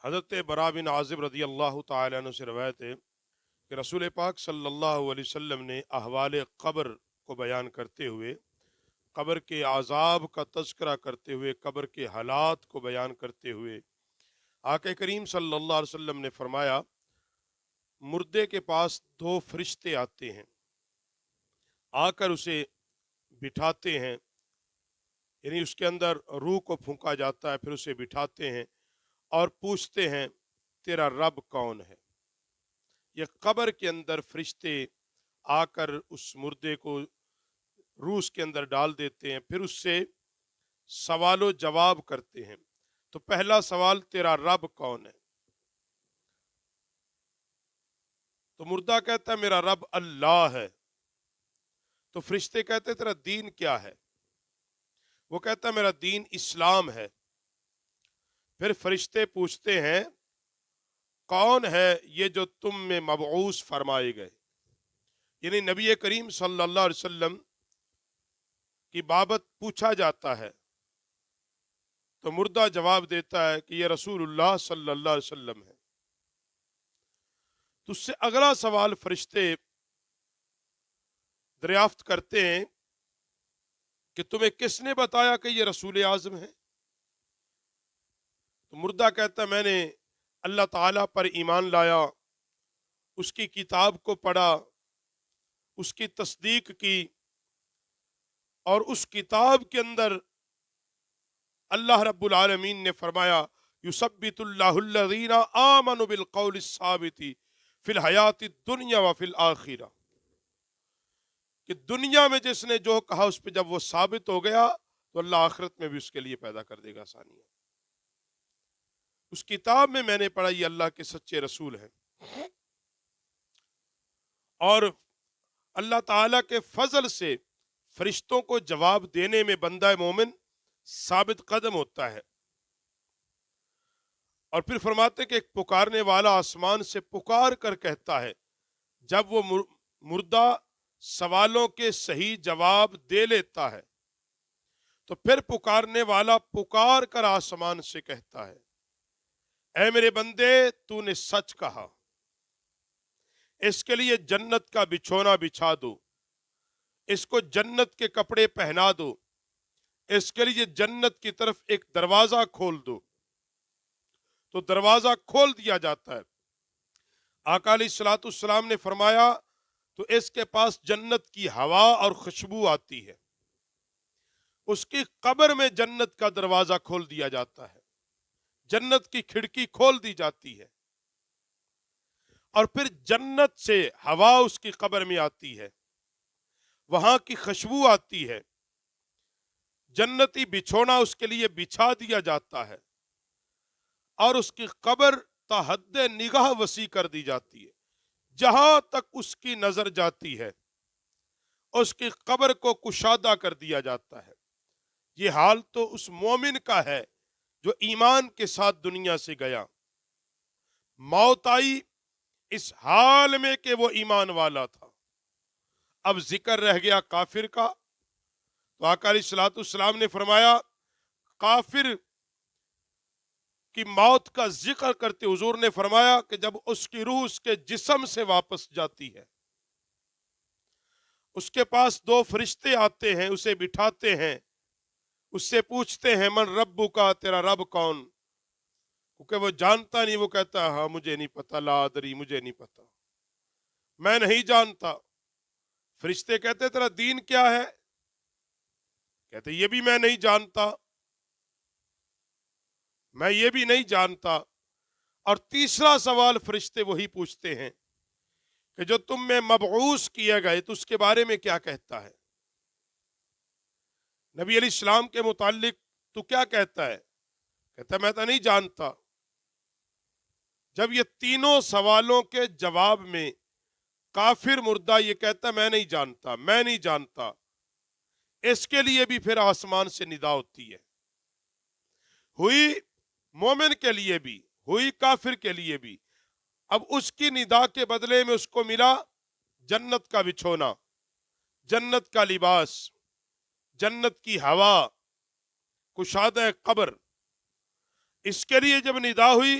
حضرت برا بن عازب رضی اللہ تعالیٰ عنہ سے روایت ہے کہ رسول پاک صلی اللہ علیہ وسلم نے احوال قبر کو بیان کرتے ہوئے، قبر کے عذاب کا تذکرہ کرتے ہوئے، قبر کے حالات کو بیان کرتے ہوئے آقا کریم صلی اللہ علیہ وسلم نے فرمایا، مردے کے پاس دو فرشتے آتے ہیں، آ کر اسے بٹھاتے ہیں، یعنی اس کے اندر روح کو پھونکا جاتا ہے، پھر اسے بٹھاتے ہیں اور پوچھتے ہیں تیرا رب کون ہے۔ یہ قبر کے اندر فرشتے آ کر اس مردے کو روح اس کے اندر ڈال دیتے ہیں، پھر اس سے سوال و جواب کرتے ہیں۔ تو پہلا سوال، تیرا رب کون ہے؟ تو مردہ کہتا ہے میرا رب اللہ ہے۔ تو فرشتے کہتے ہیں تیرا دین کیا ہے؟ وہ کہتا ہے میرا دین اسلام ہے۔ پھر فرشتے پوچھتے ہیں کون ہے یہ جو تم میں مبعوث فرمائے گئے، یعنی نبی کریم صلی اللہ علیہ وسلم کی بابت پوچھا جاتا ہے، تو مردہ جواب دیتا ہے کہ یہ رسول اللہ صلی اللہ علیہ وسلم ہے۔ تو اس سے اگلا سوال فرشتے دریافت کرتے ہیں کہ تمہیں کس نے بتایا کہ یہ رسول اعظم ہے؟ تو مردہ کہتا ہے میں نے اللہ تعالیٰ پر ایمان لایا، اس کی کتاب کو پڑھا، اس کی تصدیق کی، اور اس کتاب کے اندر اللہ رب العالمین نے فرمایا یثبت اللہ الذین آمنوا بالقول الثابت فی الحیات الدنیا وفی الآخرہ، کہ دنیا میں جس نے جو کہا اس پہ جب وہ ثابت ہو گیا تو اللہ آخرت میں بھی اس کے لیے پیدا کر دے گا آسانیاں۔ اس کتاب میں نے پڑھا یہ اللہ کے سچے رسول ہیں، اور اللہ تعالیٰ کے فضل سے فرشتوں کو جواب دینے میں بندہ مومن ثابت قدم ہوتا ہے۔ اور پھر فرماتے کہ ایک پکارنے والا آسمان سے پکار کر کہتا ہے، جب وہ مردہ سوالوں کے صحیح جواب دے لیتا ہے تو پھر پکارنے والا پکار کر آسمان سے کہتا ہے، اے میرے بندے تو نے سچ کہا، اس کے لیے جنت کا بچھونا بچھا دو، اس کو جنت کے کپڑے پہنا دو، اس کے لیے جنت کی طرف ایک دروازہ کھول دو۔ تو دروازہ کھول دیا جاتا ہے۔ آقا علیہ الصلوۃ والسلام نے فرمایا تو اس کے پاس جنت کی ہوا اور خوشبو آتی ہے، اس کی قبر میں جنت کا دروازہ کھول دیا جاتا ہے، جنت کی کھڑکی کھول دی جاتی ہے، اور پھر جنت سے ہوا اس کی قبر میں آتی ہے، وہاں کی خوشبو آتی ہے، جنتی بچھونا اس کے لیے بچھا دیا جاتا ہے، اور اس کی قبر تا حد نگاہ وسیع کر دی جاتی ہے، جہاں تک اس کی نظر جاتی ہے اس کی قبر کو کشادہ کر دیا جاتا ہے۔ یہ حال تو اس مومن کا ہے جو ایمان کے ساتھ دنیا سے گیا، موت آئی اس حال میں کہ وہ ایمان والا تھا۔ اب ذکر رہ گیا کافر کا، تو آقا علیہ الصلوۃ والسلام نے فرمایا کافر کی موت کا ذکر کرتے حضور نے فرمایا کہ جب اس کی روح اس کے جسم سے واپس جاتی ہے، اس کے پاس دو فرشتے آتے ہیں، اسے بٹھاتے ہیں، اس سے پوچھتے ہیں من ربو کا، تیرا رب کون؟ کیونکہ وہ جانتا نہیں، وہ کہتا ہے ہاں مجھے نہیں پتا، لا ادری مجھے نہیں پتا، میں نہیں جانتا۔ فرشتے کہتے تیرا دین کیا ہے؟ کہتے یہ بھی میں نہیں جانتا، میں یہ بھی نہیں جانتا۔ اور تیسرا سوال فرشتے وہی پوچھتے ہیں کہ جو تم میں مبعوث کیے گئے تو اس کے بارے میں کیا کہتا ہے؟ نبی علیہ السلام کے متعلق تو کیا کہتا ہے؟ کہتا ہے میں تو نہیں جانتا۔ جب یہ تینوں سوالوں کے جواب میں کافر مردہ یہ کہتا ہے میں نہیں جانتا، میں نہیں جانتا، اس کے لیے بھی پھر آسمان سے ندا ہوتی ہے، ہوئی مومن کے لیے بھی، ہوئی کافر کے لیے بھی۔ اب اس کی ندا کے بدلے میں اس کو ملا جنت کا بچھونا، جنت کا لباس، جنت کی ہوا، کشادہ قبر۔ اس کے لیے جب ندا ہوئی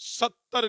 70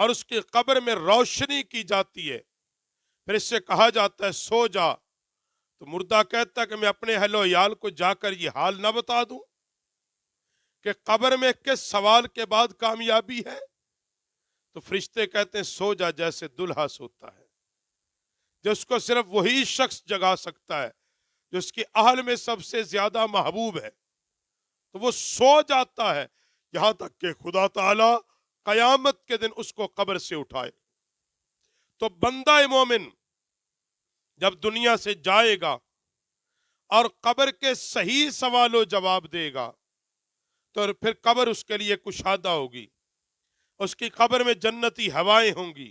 اور اس کی قبر میں روشنی کی جاتی ہے، پھر اس سے کہا جاتا ہے سو جا، تو مردہ کہتا ہے کہ میں اپنے اہل و عیال کو جا کر یہ حال نہ بتا دوں کہ قبر میں کس سوال کے بعد کامیابی ہے؟ تو فرشتے کہتے ہیں سو جا جیسے دلہا سوتا ہے، جس کو صرف وہی شخص جگا سکتا ہے جو اس کی اہل میں سب سے زیادہ محبوب ہے، تو وہ سو جاتا ہے یہاں تک کہ خدا تعالی قیامت کے دن اس کو قبر سے اٹھائے۔ تو بندہ مومن جب دنیا سے جائے گا اور قبر کے صحیح سوال و جواب دے گا تو پھر قبر اس کے لیے کشادہ ہوگی، اس کی قبر میں جنتی ہوائیں ہوں گی،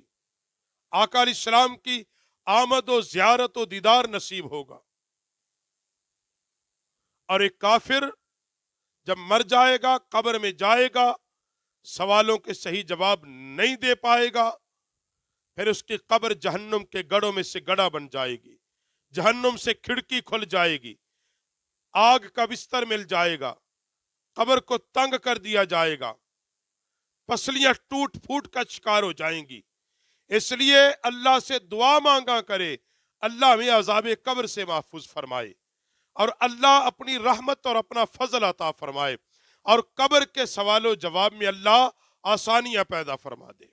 آقا علیہ السلام کی آمد و زیارت و دیدار نصیب ہوگا۔ اور ایک کافر جب مر جائے گا، قبر میں جائے گا، سوالوں کے صحیح جواب نہیں دے پائے گا، پھر اس کی قبر جہنم کے گڑھوں میں سے گڑھا بن جائے گی، جہنم سے کھڑکی کھل جائے گی، آگ کا بستر مل جائے گا، قبر کو تنگ کر دیا جائے گا، پسلیاں ٹوٹ پھوٹ کا شکار ہو جائیں گی۔ اس لیے اللہ سے دعا مانگا کرے اللہ ہمیں عذاب قبر سے محفوظ فرمائے، اور اللہ اپنی رحمت اور اپنا فضل عطا فرمائے، اور قبر کے سوال و جواب میں اللہ آسانیاں پیدا فرما دے۔